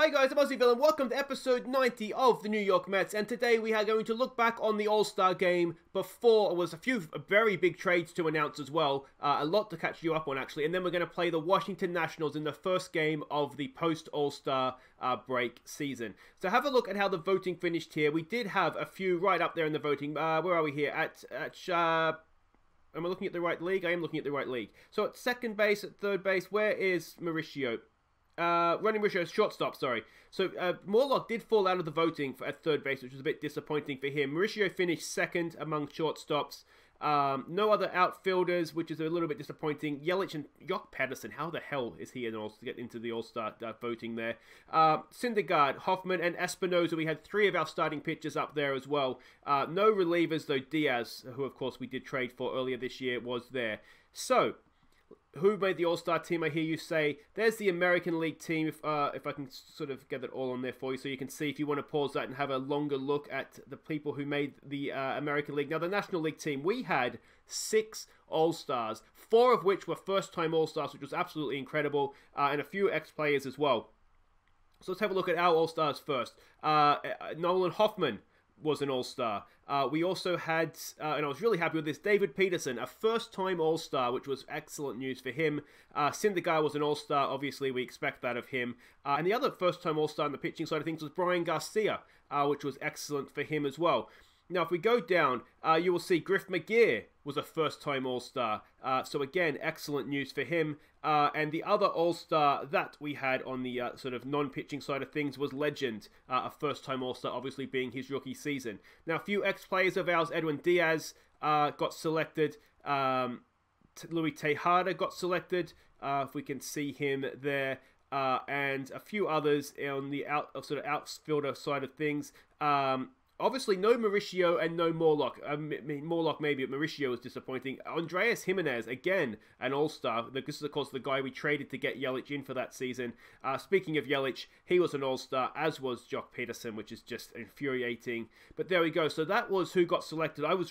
Hi guys, I'm Aussie Villain. Welcome to episode 90 of the New York Mets, and today we are going to look back on the All-Star game before. It was a few very big trades to announce as well, a lot to catch you up on actually, and then we're going to play the Washington Nationals in the first game of the post-All-Star break season. So have a look at how the voting finished here. We did have a few right up there in the voting. Where are we here? Am I looking at the right league? I am looking at the right league. So at second base, at third base, where is Mauricio? Running Mauricio, shortstop, sorry. So Morlock did fall out of the voting at third base, which was a bit disappointing for him. Mauricio finished second among shortstops. No other outfielders, which is a little bit disappointing. Yelich and Jock Pedersen, how the hell is he to get into the All-Star voting there? Syndergaard, Hoffman, and Espinoza. We had three of our starting pitchers up there as well. No relievers, though Diaz, who of course we did trade for earlier this year, was there. So, who made the All-Star team? I hear you say. There's the American League team, if I can sort of get it all on there for you, so you can see if you want to pause that and have a longer look at the people who made the American League. Now, the National League team, we had 6 All-Stars, 4 of which were first-time All-Stars, which was absolutely incredible, and a few ex-players as well. So let's have a look at our All-Stars first. Nolan Hoffman was an All-Star. We also had, and I was really happy with this, David Peterson, a first-time All-Star, which was excellent news for him. Syndergaard was an All-Star, obviously we expect that of him. And the other first-time All-Star on the pitching side of things was Brian Garcia, which was excellent for him as well. Now, if we go down, you will see Griff McGear was a first-time All-Star. So again, excellent news for him. And the other All-Star that we had on the sort of non-pitching side of things was Legend, a first-time All-Star, obviously being his rookie season. Now, a few ex-players of ours, Edwin Diaz got selected. Luis Tejada got selected, if we can see him there. And a few others on the sort of outfielder side of things. Obviously, no Mauricio and no Morlock. Morlock maybe, but Mauricio was disappointing. Andreas Jimenez, again, an All-Star. This is, of course, the guy we traded to get Yelich in for that season. Speaking of Yelich, he was an All-Star, as was Jock Pedersen, which is just infuriating. But there we go. So that was who got selected. I was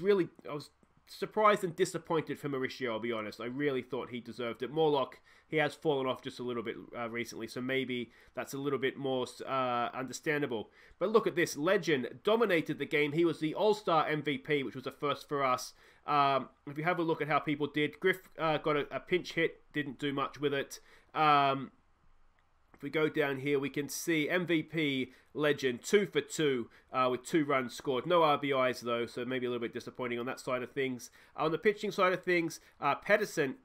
surprised and disappointed for Mauricio, I'll be honest. I really thought he deserved it. Morlock, he has fallen off just a little bit recently, so maybe that's a little bit more understandable. But look at this. Legend dominated the game. He was the All-Star MVP, which was a first for us. If you have a look at how people did, Griff got a pinch hit, didn't do much with it. If we go down here, we can see MVP Legend 2 for 2 with 2 runs scored. No RBIs though, so maybe a little bit disappointing on that side of things. On the pitching side of things, Peterson,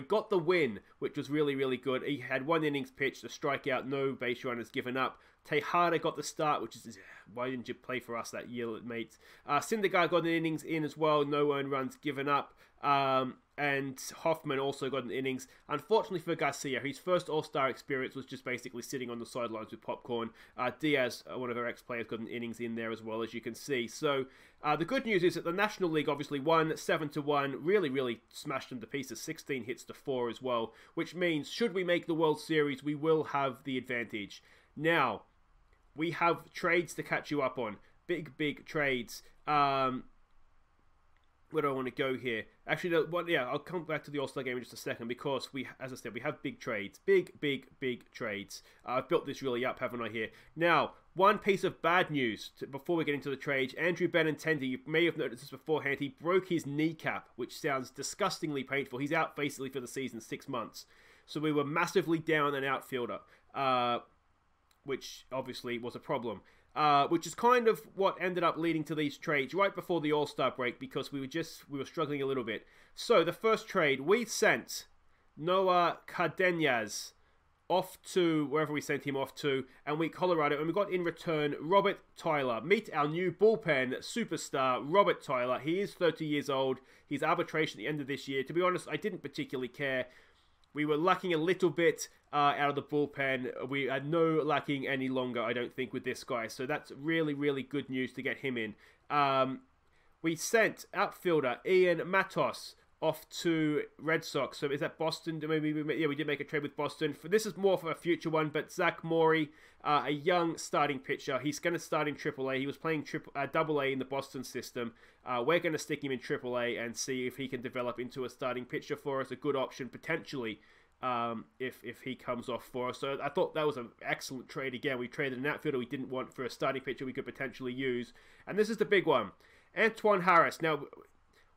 got the win, which was really, really good. He had 1 innings pitched, a strikeout, no base runners given up. Tejada got the start, which is, why didn't you play for us that year, mate? Syndergaard got an innings in as well, no earned runs given up. And Hoffman also got an innings. Unfortunately for Garcia, his first All-Star experience was just basically sitting on the sidelines with popcorn. Diaz, one of our ex-players, got an innings in there as well, as you can see. So the good news is that the National League obviously won 7-1, really, really smashed them to pieces, 16 hits to 4 as well, which means should we make the World Series, we will have the advantage. Now, we have trades to catch you up on. Big, big trades. Where do I want to go here? Actually, I'll come back to the All-Star game in just a second because as I said, we have big trades. Big, big, big trades. I've built this really up, haven't I, here? Now, one piece of bad news before we get into the trades. Andrew Benintendi, you may have noticed this beforehand, he broke his kneecap, which sounds disgustingly painful. He's out basically for the season, 6 months. So we were massively down an outfielder, which obviously was a problem. Which is kind of what ended up leading to these trades right before the All-Star break because we were struggling a little bit. So the first trade, we sent Noah Cardenas off to wherever we sent him off to, and Colorado, and we got in return Robert Tyler. Meet our new bullpen superstar, Robert Tyler. He is 30 years old. He's arbitration at the end of this year. To be honest, I didn't particularly care. We were lacking a little bit out of the bullpen. We are no lacking any longer, I don't think, with this guy. So that's really, really good news to get him in. We sent outfielder Ian Matos off to Red Sox. So is that Boston? Yeah, we did make a trade with Boston. This is more for a future one, but Zach Morey, a young starting pitcher. He's going to start in AAA. He was playing AA in the Boston system. We're going to stick him in AAA and see if he can develop into a starting pitcher for us. A good option, potentially, if he comes off for us. So I thought that was an excellent trade again. We traded an outfielder we didn't want for a starting pitcher we could potentially use. And this is the big one. Antoine Harris. Now,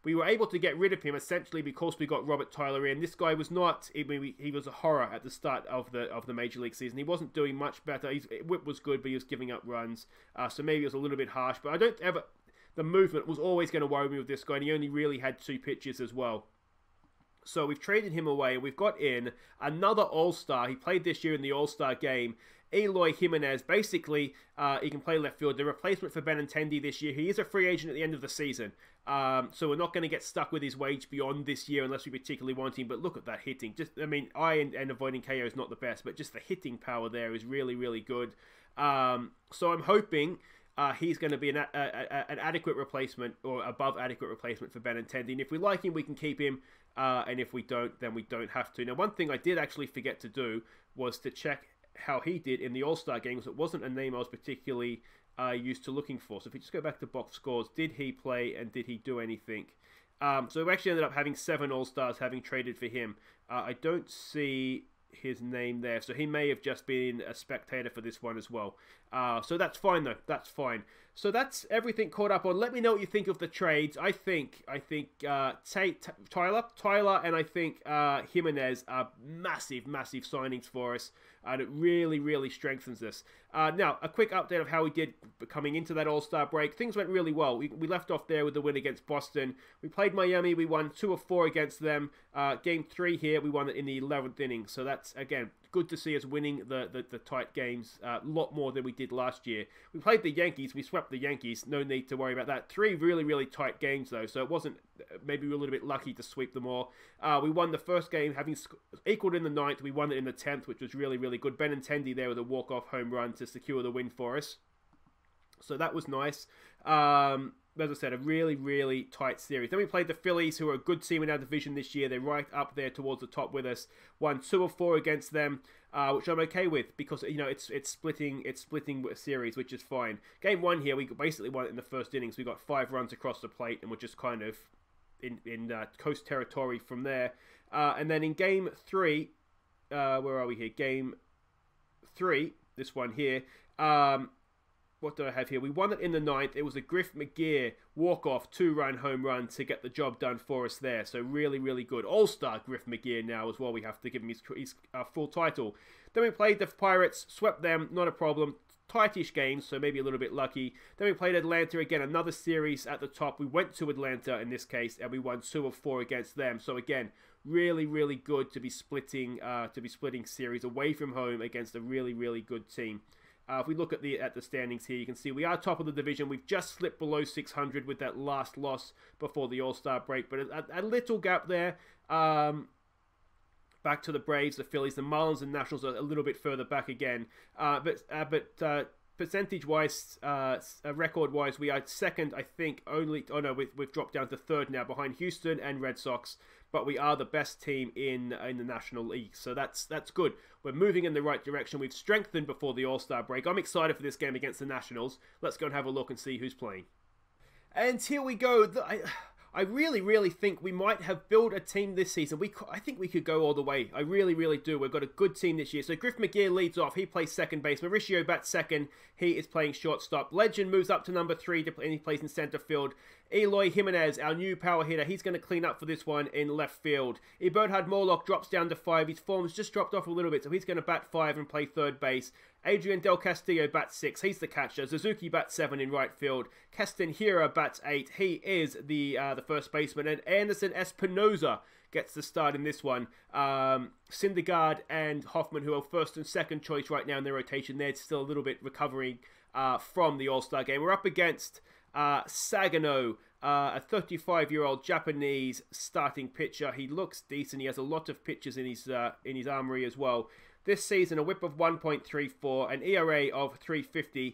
we were able to get rid of him essentially because we got Robert Tyler in. This guy was not, I mean, he was a horror at the start of the Major League season. He wasn't doing much better. His whip was good, but he was giving up runs. So maybe it was a little bit harsh. But the movement was always going to worry me with this guy, and he only really had 2 pitches as well. So we've traded him away, and we've got in another All-Star. He played this year in the All-Star game. Eloy Jimenez, basically, he can play left field. The replacement for Benintendi this year. He is a free agent at the end of the season. So we're not going to get stuck with his wage beyond this year unless we particularly want him. But look at that hitting. And avoiding KO is not the best, but just the hitting power there is really, really good. So I'm hoping he's going to be an adequate replacement or above adequate replacement for Benintendi. And if we like him, we can keep him. And if we don't, then we don't have to. Now, one thing I did actually forget to do was to check how he did in the All-Star games. It wasn't a name I was particularly used to looking for. So if we just go back to box scores, did he play and did he do anything? So we actually ended up having 7 All-Stars having traded for him. I don't see his name there, so he may have just been a spectator for this one as well. So that's fine though. That's fine. So that's everything caught up on. Let me know what you think of the trades. I think Tyler and I think Jimenez are massive signings for us, and it really, really strengthens us. Now, a quick update of how we did coming into that All-Star break. Things went really well. We left off there with the win against Boston. We played Miami. We won 2 of 4 against them. Game 3 here, we won it in the 11th inning. So that's, again, good to see us winning the tight games a lot more than we did last year. We played the Yankees. We swept the Yankees. No need to worry about that. 3 really, really tight games, though. So it wasn't, maybe we were a little bit lucky to sweep them all. We won the first game, having equaled in the 9th. We won it in the 10th, which was really, really good. Benintendi there with a walk-off home run to secure the win for us. So that was nice. As I said, a really, really tight series. Then we played the Phillies, who are a good team in our division this year. They're right up there towards the top with us. Won 2 of 4 against them, which I'm okay with because it's splitting a series, which is fine. Game 1 here, we basically won it in the first innings. We got 5 runs across the plate, and we're just kind of in coast territory from there. And then in Game 3, where are we here? Game 3, this one here. What do I have here? We won it in the 9th. It was a Griff McGear walk-off 2-run home run to get the job done for us there. So really, really good. All-Star Griff McGear now as well. We have to give him his full title. Then we played the Pirates, swept them, not a problem. Tightish games, so maybe a little bit lucky. Then we played Atlanta again, another series at the top. We went to Atlanta in this case, and we won 2 of 4 against them. So again, really, really good to be splitting series away from home against a really, really good team. If we look at the standings here, you can see we are top of the division. We've just slipped below 600 with that last loss before the All-Star break, but a little gap there. Back to the Braves, the Phillies, the Marlins, and Nationals are a little bit further back again. But percentage-wise, record-wise, we are second, I think. We've dropped down to 3rd now, behind Houston and Red Sox. But we are the best team in the National League, so that's good. We're moving in the right direction. We've strengthened before the All-Star break. I'm excited for this game against the Nationals. Let's go and have a look and see who's playing. And here we go. I really, really think we might have built a team this season. I think we could go all the way. I really, really do. We've got a good team this year. So Griff McGear leads off. He plays second base. Mauricio bats second. He is playing shortstop. Legend moves up to number 3 and he plays in center field. Eloy Jimenez, our new power hitter, he's going to clean up for this one in left field. Eberhard Morlock drops down to 5. His form's just dropped off a little bit, so he's going to bat 5 and play third base. Adrian Del Castillo bats 6. He's the catcher. Suzuki bats 7 in right field. Castanheira bats 8. He is the first baseman. And Anderson Espinoza gets the start in this one. Syndergaard and Hoffman, who are first and second choice right now in their rotation, they're still a little bit recovering from the All-Star game. We're up against Sagano, a 35-year-old Japanese starting pitcher. He looks decent. He has a lot of pitches in his armory as well. This season, a whip of 1.34, an ERA of 3.50.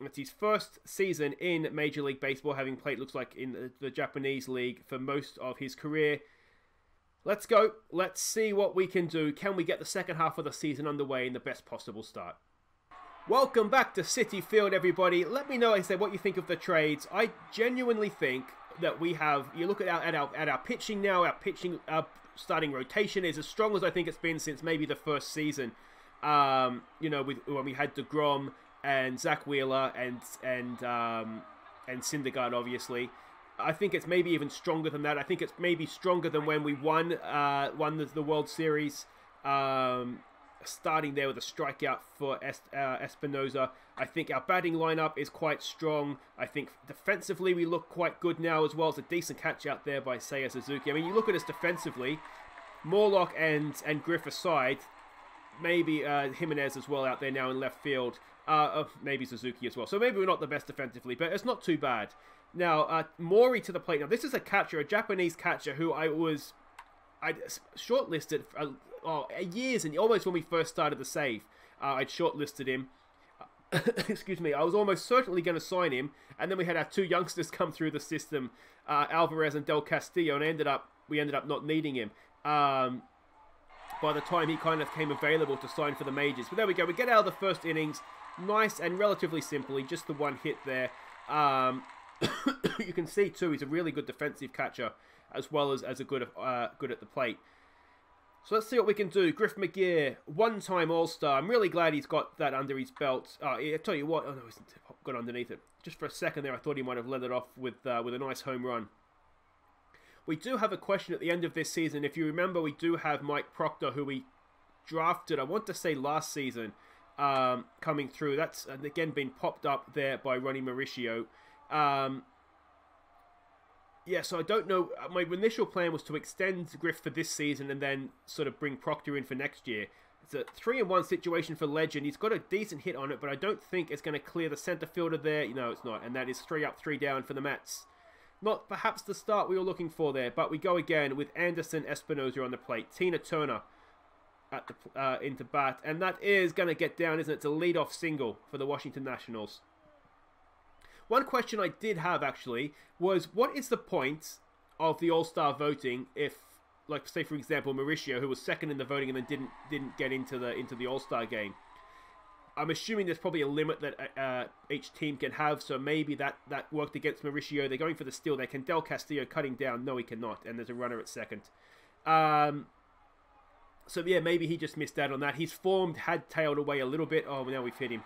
It's his first season in Major League Baseball, having played, looks like, in the Japanese league for most of his career. Let's go. Let's see what we can do. Can we get the second half of the season underway in the best possible start? Welcome back to Citi Field, everybody. Let me know, what you think of the trades. I genuinely think, that we have. You look at our pitching now. Our pitching starting rotation is as strong as I think it's been since maybe the first season. You know, when we had DeGrom and Zach Wheeler and Syndergaard, obviously. I think it's maybe even stronger than that. I think it's maybe stronger than when we won the World Series. Starting there with a strikeout for Espinoza. I think our batting lineup is quite strong. I think defensively we look quite good now as well. It's a decent catch out there by Seiya Suzuki. I mean, you look at us defensively, Morlock and Griff aside, maybe Jimenez as well out there now in left field. Maybe Suzuki as well. So maybe we're not the best defensively, but it's not too bad. Now, Mori to the plate. Now, this is a catcher, a Japanese catcher who I shortlisted for years, and almost when we first started the save, I'd shortlisted him. Excuse me. I was almost certainly going to sign him, and then we had our two youngsters come through the system, Alvarez and Del Castillo, and we ended up not needing him. By the time he kind of came available to sign for the majors. But there we go. We get out of the first innings, nice and relatively simply, just the one hit there. You can see too, he's a really good defensive catcher, as well as a good at the plate. So let's see what we can do. Griff McGear, one-time All-Star. I'm really glad he's got that under his belt. I tell you what, oh no, he's got underneath it. Just for a second there, I thought he might have let it off with a nice home run. We do have a question at the end of this season. If you remember, we do have Mike Proctor, who we drafted, I want to say last season, coming through. That's, again, been popped up there by Ronnie Mauricio. Yeah, so I don't know. My initial plan was to extend Griff for this season and then sort of bring Proctor in for next year. It's a 3-1 situation for Legend. He's got a decent hit on it, but I don't think it's going to clear the center fielder there. No, it's not. And that is 3 up, 3 down for the Mets. Not perhaps the start we were looking for there, but we go again with Anderson Espinoza on the plate. Tina Turner at the into bat, and that is going to get down, isn't it? It's a leadoff single for the Washington Nationals. One question I did have, actually, was what is the point of the All-Star voting if, like, say, for example, Mauricio, who was second in the voting and then didn't get into the All-Star game? I'm assuming there's probably a limit that each team can have, so maybe that worked against Mauricio. They're going for the steal there. Can Del Castillo cutting down? No, he cannot, and there's a runner at second. So, yeah, maybe he just missed out on that. His form had tailed away a little bit. Oh, now we've hit him.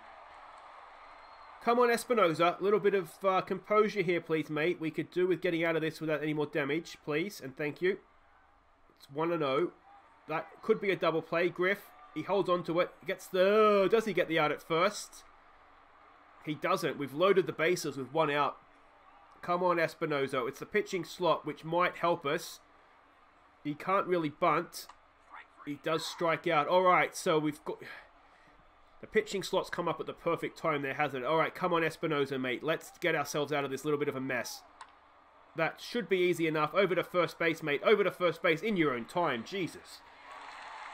Come on, Espinoza. A little bit of composure here, please, mate. We could do with getting out of this without any more damage, please. And thank you. It's 1-0. That could be a double play. Griff, he holds on to it. Gets the... Does he get the out at first? He doesn't. We've loaded the bases with 1 out. Come on, Espinoza. It's the pitching slot, which might help us. He can't really bunt. He does strike out. All right, so we've got... The pitching slot's come up at the perfect time there, hasn't it? All right, come on, Espinoza, mate. Let's get ourselves out of this little bit of a mess. That should be easy enough. Over to first base, mate. Over to first base in your own time. Jesus.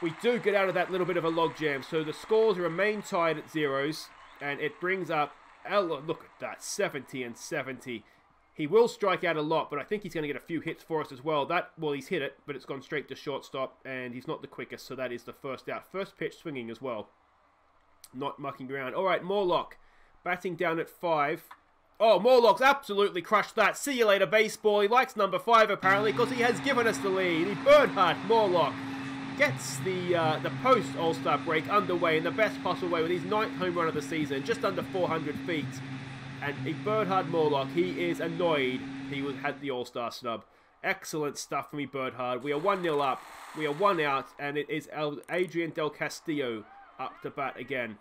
We do get out of that little bit of a logjam. So the scores remain tied at zeros. And it brings up... Oh, look at that. 70 and 70. He will strike out a lot, but I think he's going to get a few hits for us as well. Well, he's hit it, but it's gone straight to shortstop. And he's not the quickest, so that is the first out. First pitch swinging as well. Not mucking around. All right, Morlock batting down at 5. Oh, Morlock's absolutely crushed that. See you later, baseball. He likes number 5, apparently, because he has given us the lead. He Birdheart Morlock gets the post All-Star break underway in the best possible way with his 9th home run of the season, just under 400 feet. And a Birdheart Morlock, he is annoyed he had the All-Star snub. Excellent stuff from Birdheart. We are 1-0 up. We are 1 out, and it is Adrian Del Castillo up to bat again.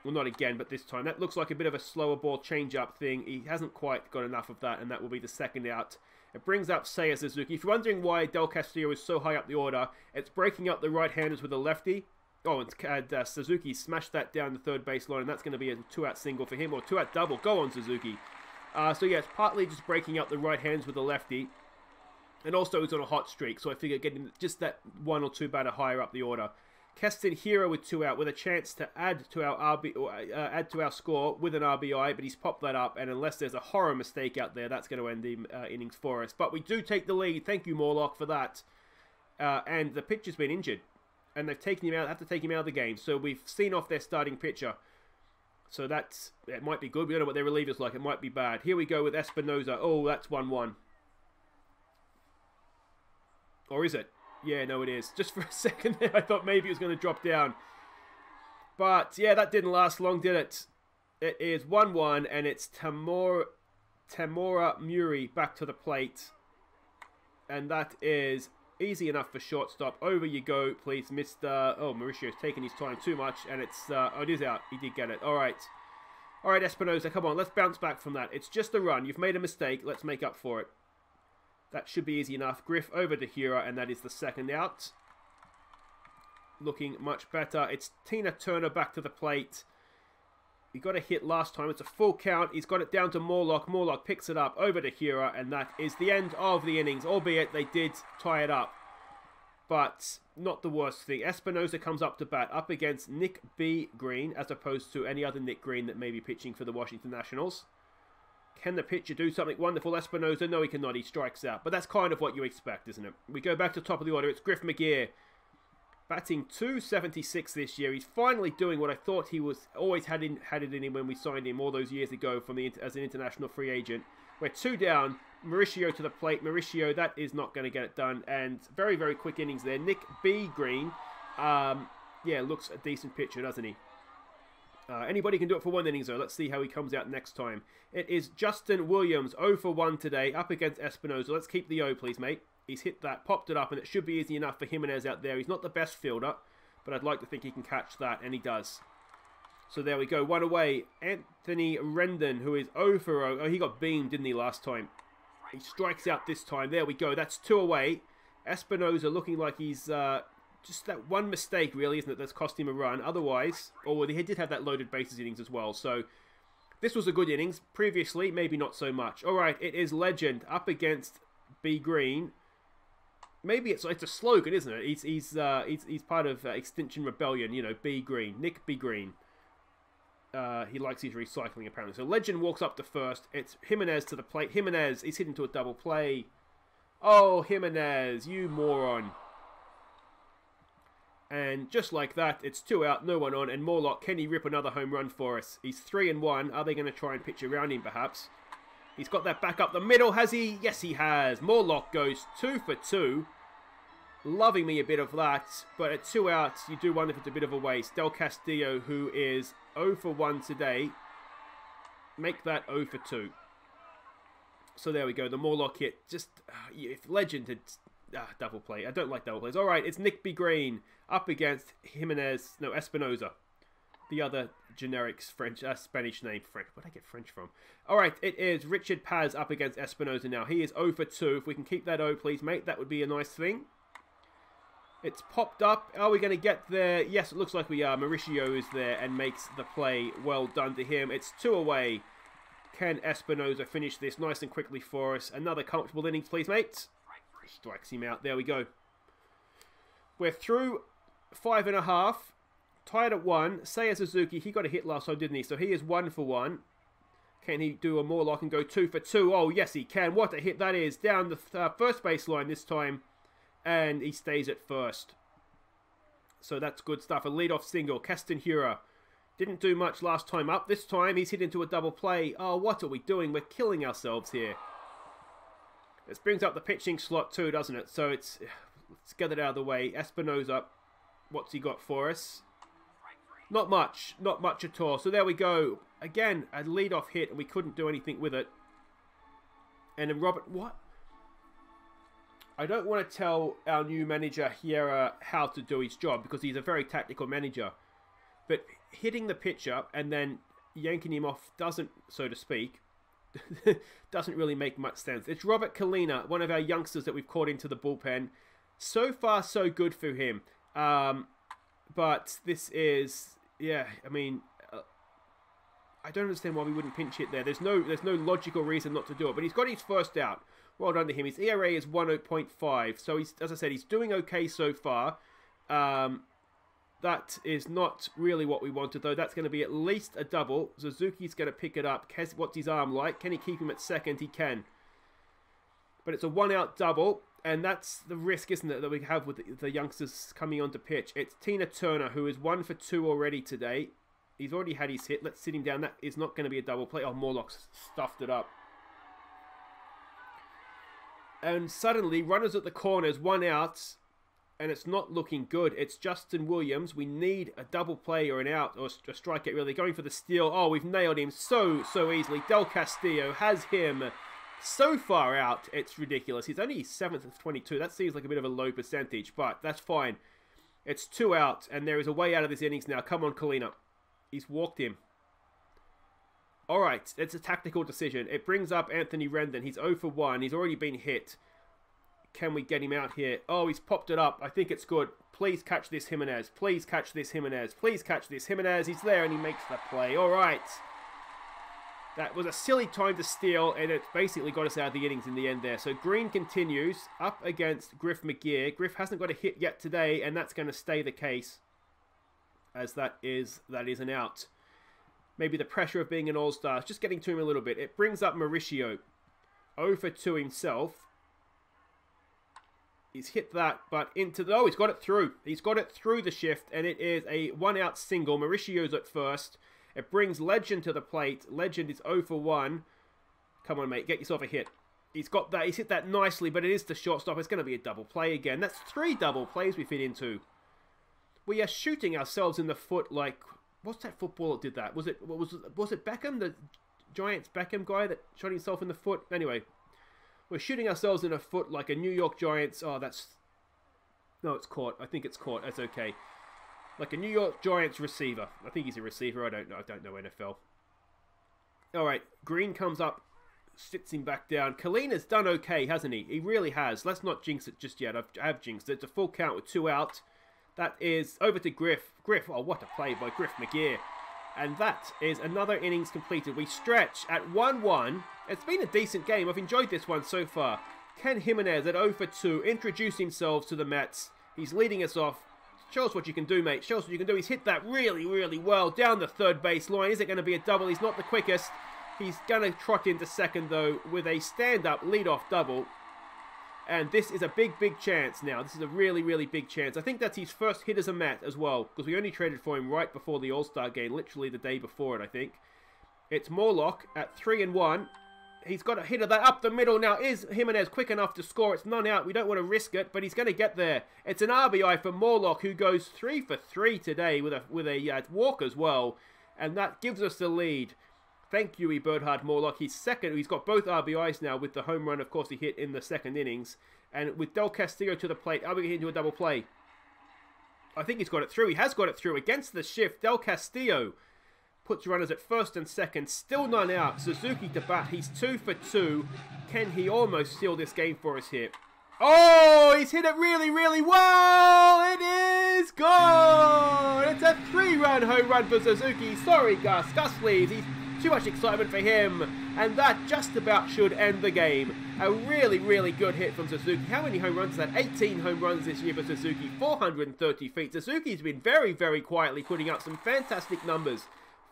Well, not again, but this time. That looks like a bit of a slower ball change-up thing. He hasn't quite got enough of that, and that will be the second out. It brings up Seiya Suzuki. If you're wondering why Del Castillo is so high up the order, it's breaking up the right-handers with a lefty. Oh, and Suzuki smashed that down the third base line, and that's going to be a 2-out single for him, or 2-out double. Go on, Suzuki. So, yeah, it's partly just breaking up the right hands with a lefty. And also, he's on a hot streak, so I figure getting just that 1 or 2 batter higher up the order. Keston Hero with 2 out, with a chance to add to our score with an RBI, but he's popped that up, and unless there's a horror mistake out there, that's going to end the innings for us. But we do take the lead. Thank you, Morlock, for that. And the pitcher's been injured, and they've taken him out. Have to take him out of the game. So we've seen off their starting pitcher. So it might be good. We don't know what their reliever's like. It might be bad. Here we go with Espinoza. Oh, that's 1-1. Or is it? Yeah, no, it is. Just for a second there, I thought maybe it was going to drop down. But, yeah, that didn't last long, did it? It is 1-1, and it's Tamora Muri back to the plate. And that is easy enough for shortstop. Over you go, please, Mr. Oh, Mauricio's taking his time too much, and it's... oh, it is out. He did get it. All right. All right, Espinoza, come on. Let's bounce back from that. It's just a run. You've made a mistake. Let's make up for it. That should be easy enough. Griff over to Hura, and that is the second out. Looking much better. It's Tina Turner back to the plate. He got a hit last time. It's a full count. He's got it down to Morlock. Morlock picks it up over to Hura, and that is the end of the innings, albeit they did tie it up. But not the worst thing. Espinoza comes up to bat, up against Nick B. Green, as opposed to any other Nick Green that may be pitching for the Washington Nationals. Can the pitcher do something wonderful? Espinoza, no, he cannot. He strikes out. But that's kind of what you expect, isn't it? We go back to the top of the order. It's Griff McGear, batting .276 this year. He's finally doing what I thought he was always had it in him when we signed him all those years ago as an international free agent. We're 2 down. Mauricio to the plate. Mauricio, that is not going to get it done. And very, very quick innings there. Nick B. Green, yeah, looks a decent pitcher, doesn't he? Anybody can do it for 1 inning, though. Let's see how he comes out next time. It is Justin Williams, 0 for 1 today, up against Espinoza. Let's keep the O, please, mate. He's hit that, popped it up, and it should be easy enough for Jimenez out there. He's not the best fielder, but I'd like to think he can catch that, and he does. So there we go, 1 away. Anthony Rendon, who is 0 for 0. Oh, he got beamed, didn't he, last time? He strikes out this time. There we go. That's 2 away. Espinoza looking like he's just that one mistake, really, isn't it, that's cost him a run. Otherwise, he did have that loaded bases innings as well. So this was a good innings. Previously, maybe not so much. All right, it is Legend up against B. Green. Maybe it's a slogan, isn't it? He's part of Extinction Rebellion, you know, B. Green. Nick B. Green. He likes his recycling, apparently. So Legend walks up to first. It's Jimenez to the plate. Jimenez, he's hit into a double play. Oh, Jimenez, you moron. And just like that, it's 2 out, no one on. And Morlock, can he rip another home run for us? He's 3-1. Are they going to try and pitch around him, perhaps? He's got that back up the middle, has he? Yes, he has. Morlock goes 2 for 2. Loving me a bit of that. But at 2 outs, you do wonder if it's a bit of a waste. Del Castillo, who is 0 for 1 today, make that 0 for 2. So there we go. The Morlock hit. Just, if Legend had... double play. I don't like double plays. All right, it's Nick B. Green up against Espinoza. The other generic French, Spanish name. French. Where'd I get French from? All right, it is Richard Paz up against Espinoza now. He is 0 for 2. If we can keep that O, please, mate, that would be a nice thing. It's popped up. Are we going to get there? Yes, it looks like we are. Mauricio is there and makes the play. Well done to him. It's 2 away. Can Espinoza finish this nice and quickly for us? Another comfortable innings, please, mate. Strikes him out. There we go. We're through 5.5. Tied at 1. Seiya Suzuki, he got a hit last time, didn't he? So he is 1 for 1. Can he do a Morlock and go 2 for 2? Oh, yes, he can. What a hit that is. Down the first baseline this time. And he stays at first. So that's good stuff. A leadoff single. Keston Hura didn't do much last time up. This time he's hit into a double play. Oh, what are we doing? We're killing ourselves here. This brings up the pitching slot too, doesn't it? So let's get it out of the way. Espinoza, what's he got for us? Not much. Not much at all. So there we go. Again, a lead-off hit, and we couldn't do anything with it. And then Robert, what? I don't want to tell our new manager here how to do his job, because he's a very tactical manager. But hitting the pitcher and then yanking him off doesn't, so to speak, doesn't really make much sense. It's Robert Kalina, one of our youngsters that we've caught into the bullpen. So far, so good for him. But this is, yeah, I mean, I don't understand why we wouldn't pinch hit there. There's no logical reason not to do it. But he's got his first out. Well done to him. His ERA is 1.05. So he's, as I said, he's doing okay so far. That is not really what we wanted, though. That's going to be at least a double. Suzuki's going to pick it up. What's his arm like? Can he keep him at second? He can. But it's a 1-out double, and that's the risk, isn't it, that we have with the youngsters coming on to pitch. It's Tina Turner, who is 1 for 2 already today. He's already had his hit. Let's sit him down. That is not going to be a double play. Oh, Morlock's stuffed it up. And suddenly, runners at the corners, 1 out. And it's not looking good. It's Justin Williams. We need a double play or an out or a strikeout, really. Going for the steal. Oh, we've nailed him so easily. Del Castillo has him so far out. It's ridiculous. He's only 7th of 22. That seems like a bit of a low percentage, but that's fine. It's 2 out, and there is a way out of this innings now. Come on, Kalina. He's walked him. All right, it's a tactical decision. It brings up Anthony Rendon. He's 0 for 1. He's already been hit. Can we get him out here? Oh, he's popped it up. I think it's good. Please catch this, Jimenez. Please catch this, Jimenez. Please catch this, Jimenez. He's there, and he makes the play. All right. That was a silly time to steal, and it basically got us out of the innings in the end there. So Green continues up against Griff McGear. Griff hasn't got a hit yet today, and that's going to stay the case, as that is an out. Maybe the pressure of being an all-star is just getting to him a little bit. It brings up Mauricio. 0 for 2 himself. He's hit that, but into the... Oh, he's got it through. He's got it through the shift, and it is a 1-out single. Mauricio's at first. It brings Legend to the plate. Legend is 0 for 1. Come on, mate. Get yourself a hit. He's got that. He's hit that nicely, but it is the shortstop. It's going to be a double play again. That's 3 double plays we fit into. We are shooting ourselves in the foot like... What's that football that did that? Was it Beckham? The Giants Beckham guy that shot himself in the foot? Anyway, we're shooting ourselves in the foot like a New York Giants... Oh, that's... No, it's caught. I think it's caught. That's okay. Like a New York Giants receiver. I think he's a receiver. I don't know. I don't know NFL. All right. Green comes up. Sits him back down. Kalina's done okay, hasn't he? He really has. Let's not jinx it just yet. I have jinxed it. It's a full count with 2 out. That is over to Griff. Griff, oh, what a play by Griff McGear. And that is another innings completed. We stretch at 1-1. It's been a decent game. I've enjoyed this one so far. Ken Jimenez at 0 for 2. Introduce himself to the Mets. He's leading us off. Show us what you can do, mate. Show us what you can do. He's hit that really, really well down the third base line. Is it going to be a double? He's not the quickest. He's going to trot into second, though, with a stand-up lead-off double. And this is a big, big chance now. This is a really, really big chance. I think that's his first hit as a Met as well, because we only traded for him right before the All-Star game, literally the day before it, I think. It's Morlock at 3-1. He's got a hit of that up the middle now. Is Jimenez quick enough to score? It's none out. We don't want to risk it, but he's going to get there. It's an RBI for Morlock, who goes 3 for 3 today with a walk as well, and that gives us the lead. Thank you, Bernhard Morlock. He's second. He's got both RBIs now with the home run, of course, he hit in the second innings. And with Del Castillo to the plate, are we going to do a double play? I think he's got it through. He has got it through. Against the shift, Del Castillo puts runners at first and second. Still none out. Suzuki to bat. He's 2 for 2. Can he almost seal this game for us here? Oh, he's hit it really, really well. It is gone. It's a 3-run home run for Suzuki. Sorry, Gus. Gus leaves. He's too much excitement for him. And that just about should end the game. A really, really good hit from Suzuki. How many home runs is that? 18 home runs this year for Suzuki. 430 feet. Suzuki's been very, very quietly putting up some fantastic numbers.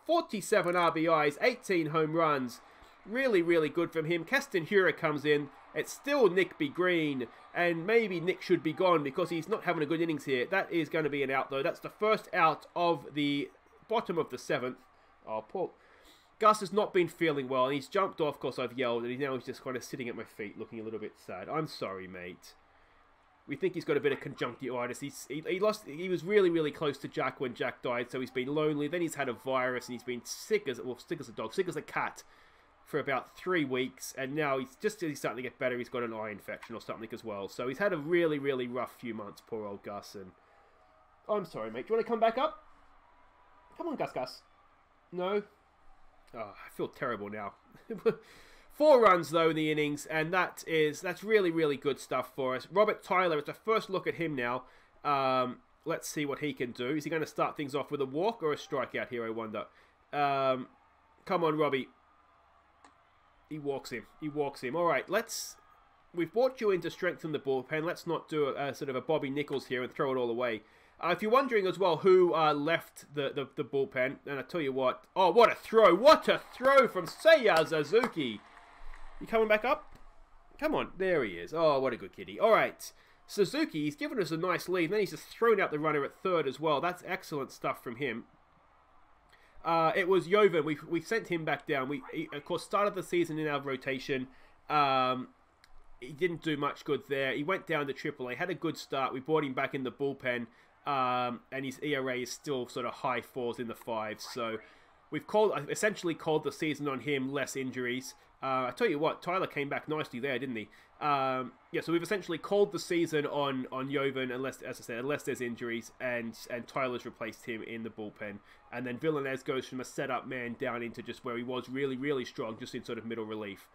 47 RBIs, 18 home runs. Really, really good from him. Keston Hura comes in. It's still Nick B. Green. And maybe Nick should be gone because he's not having a good innings here. That is going to be an out, though. That's the first out of the bottom of the 7th. Oh, poor... Gus has not been feeling well, and he's jumped off because I've yelled, and he's just kind of sitting at my feet looking a little bit sad. I'm sorry, mate. We think he's got a bit of conjunctivitis. He was really, really close to Jack when Jack died, so he's been lonely. Then he's had a virus, and he's been sick as a dog, sick as a cat for about 3 weeks, and now he's starting to get better. He's got an eye infection or something as well. So he's had a really, really rough few months, poor old Gus. And I'm sorry, mate. Do you want to come back up? Come on, Gus. No? Oh, I feel terrible now. 4 runs, though, in the innings, and that's really, really good stuff for us. Robert Tyler, it's a first look at him now. Let's see what he can do. Is he going to start things off with a walk or a strikeout here, I wonder? Come on, Robbie. He walks him. All right, we've brought you in to strengthen the bullpen. Let's not do a sort of a Bobby Nichols here and throw it all away. If you're wondering as well who left the bullpen, and I tell you what, oh, what a throw! What a throw from Seiya Suzuki! You coming back up? Come on, there he is. Oh, what a good kitty. All right, Suzuki, he's given us a nice lead, and then he's just thrown out the runner at third as well. That's excellent stuff from him. It was Jovan. We sent him back down. He, of course, started the season in our rotation. he didn't do much good there. He went down to AAA, had a good start. We brought him back in the bullpen, and his ERA is still sort of high 4s in the 5s. So we've essentially called the season on him, less injuries. I tell you what, Tyler came back nicely there, didn't he? Yeah, so we've essentially called the season on Jovan, unless, as I said, unless there's injuries, and Tyler's replaced him in the bullpen. And then Villanez goes from a setup man down into just where he was really, really strong, just in sort of middle relief.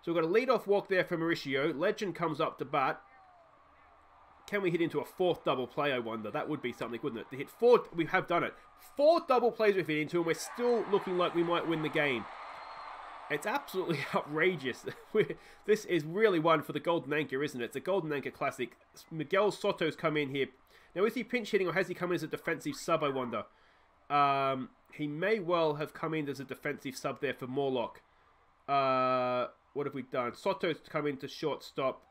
So we've got a leadoff walk there for Mauricio. Legend comes up to bat. Can we hit into a 4th double play, I wonder? That would be something, wouldn't it? To hit 4, we have done it. 4 double plays we've hit into, and we're still looking like we might win the game. It's absolutely outrageous. This is really one for the Golden Anchor, isn't it? It's a Golden Anchor classic. Miguel Soto's come in here. Now, is he pinch hitting, or has he come in as a defensive sub, I wonder? He may well have come in as a defensive sub there for Morlock. What have we done? Soto's come into shortstop.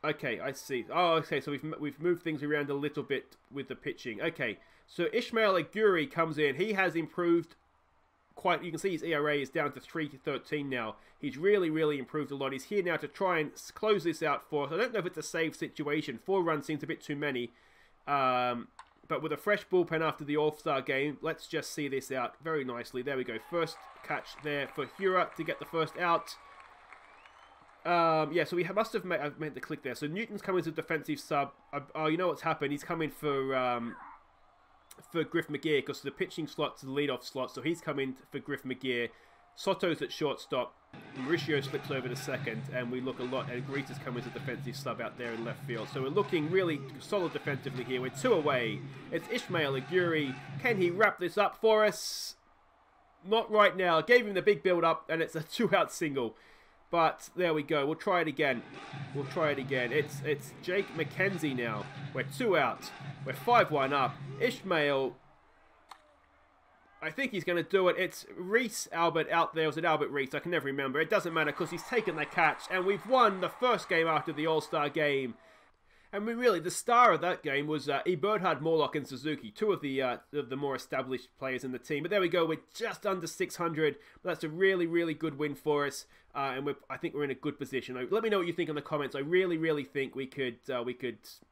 Okay, I see. Oh, okay, so we've moved things around a little bit with the pitching. Okay, so Ishmael Aguirre comes in. He has improved quite. You can see his ERA is down to 3.13 now. He's really, really improved a lot. He's here now to try and close this out for us. I don't know if it's a save situation. 4 runs seems a bit too many. But with a fresh bullpen after the All-Star game, let's just see this out very nicely. There we go. First catch there for Hura to get the first out. Yeah, so we must have I meant to click there. So Newton's coming as a defensive sub. Oh, you know what's happened? He's coming for Griff McGear, because the pitching slot's the leadoff slot. So he's coming for Griff McGear. Soto's at shortstop. Mauricio slips over to second, and we look a lot. And Grita's coming as a defensive sub out there in left field. So we're looking really solid defensively here. We're 2 away. It's Ishmael Aguirre. Can he wrap this up for us? Not right now. Gave him the big build-up, and it's a 2-out single. But there we go. We'll try it again. We'll try it again. It's Jake McKenzie now. We're 2 out. We're 5-1 up. Ishmael, I think he's going to do it. It's Reese Albert out there. Was it Albert Reese? I can never remember. It doesn't matter because he's taken the catch. And we've won the first game after the All-Star game. And really, the star of that game was Eberhard, Morlock, and Suzuki, 2 of the more established players in the team. But there we go, we're just under 600. That's a really, really good win for us, and I think we're in a good position. Let me know what you think in the comments. I really, really think we could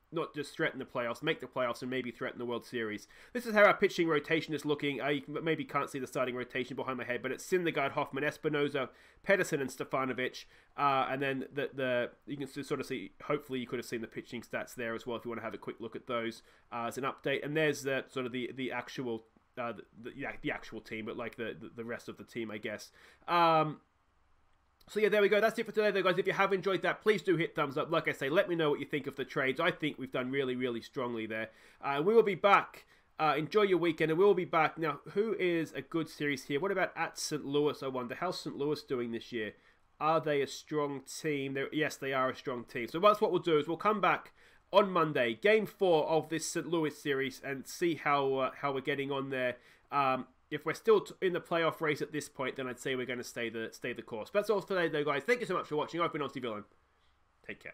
not just threaten the playoffs, make the playoffs, and maybe threaten the World Series. This is how our pitching rotation is looking. You maybe can't see the starting rotation behind my head, but it's Syndergaard, Hoffman, Espinoza, Pedersen, and Stefanovic. And then you can sort of see, hopefully you could have seen the pitching stats there as well if you want to have a quick look at those as an update. And there's sort of the actual the actual team, but like the rest of the team, I guess. So yeah, there we go. That's it for today, though, guys. If you have enjoyed that, please do hit thumbs up. Like I say, let me know what you think of the trades. I think we've done really, really strongly there. We will be back. Enjoy your weekend, and we will be back. Now, who is a good series here? What about at St. Louis, I wonder? How's St. Louis doing this year? Are they a strong team? Yes, they are a strong team. So that's what we'll do, is we'll come back on Monday, Game 4 of this St. Louis series, and see how we're getting on there. If we're still in the playoff race at this point, then I'd say we're going to stay the course. But that's all for today, though, guys. Thank you so much for watching. I've been Aussie Villain. Take care.